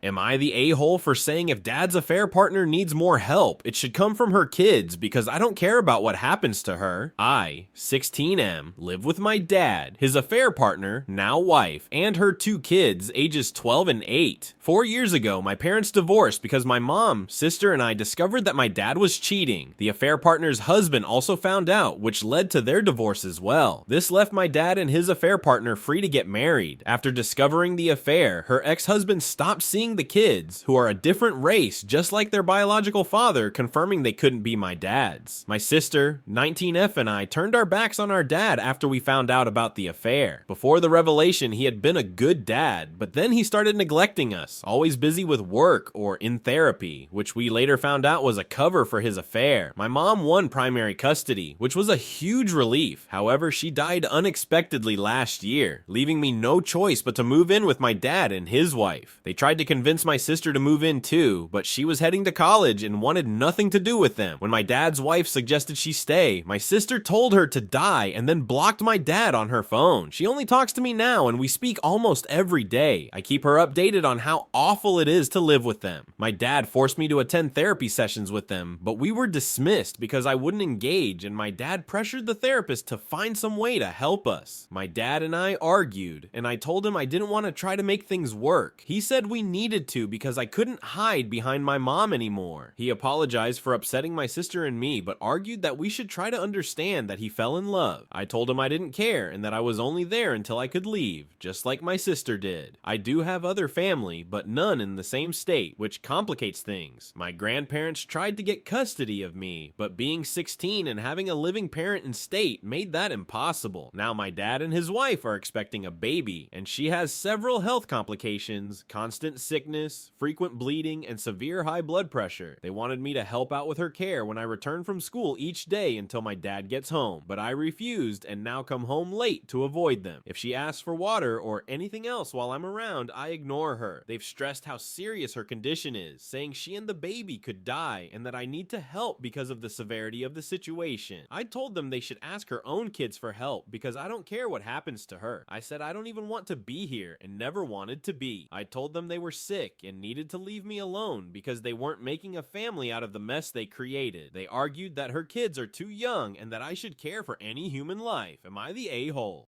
Am I the a-hole for saying if dad's affair partner needs more help, it should come from her kids because I don't care about what happens to her? I, 16M, live with my dad, his affair partner, now wife, and her two kids, ages 12 and 8. 4 years ago, my parents divorced because my mom, sister, and I discovered that my dad was cheating. The affair partner's husband also found out, which led to their divorce as well. This left my dad and his affair partner free to get married. After discovering the affair, her ex-husband stopped seeing the kids, who are a different race just like their biological father, confirming they couldn't be my dad's. My sister, 19F, and I turned our backs on our dad after we found out about the affair. Before the revelation, he had been a good dad, but then he started neglecting us, always busy with work or in therapy, which we later found out was a cover for his affair. My mom won primary custody, which was a huge relief. However, she died unexpectedly last year, leaving me no choice but to move in with my dad and his wife. They tried to convince my sister to move in too, but she was heading to college and wanted nothing to do with them. When my dad's wife suggested she stay, my sister told her to die and then blocked my dad on her phone. She only talks to me now and we speak almost every day. I keep her updated on how awful it is to live with them. My dad forced me to attend therapy sessions with them, but we were dismissed because I wouldn't engage, and my dad pressured the therapist to find some way to help us. My dad and I argued, and I told him I didn't want to try to make things work. He said we needed to because I couldn't hide behind my mom anymore. He apologized for upsetting my sister and me, but argued that we should try to understand that he fell in love. I told him I didn't care and that I was only there until I could leave, just like my sister did. I do have other family, but none in the same state, which complicates things. My grandparents tried to get custody of me, but being 16 and having a living parent in state made that impossible. Now my dad and his wife are expecting a baby, and she has several health complications, constant sickness, frequent bleeding, and severe high blood pressure. They wanted me to help out with her care when I return from school each day until my dad gets home, but I refused and now come home late to avoid them. If she asks for water or anything else while I'm around, I ignore her. They've stressed how serious her condition is, saying she and the baby could die and that I need to help because of the severity of the situation. I told them they should ask her own kids for help because I don't care what happens to her. I said I don't even want to be here and never wanted to be. I told them they were sick and needed to leave me alone because they weren't making a family out of the mess they created. They argued that her kids are too young and that I should care for any human life. Am I the a-hole?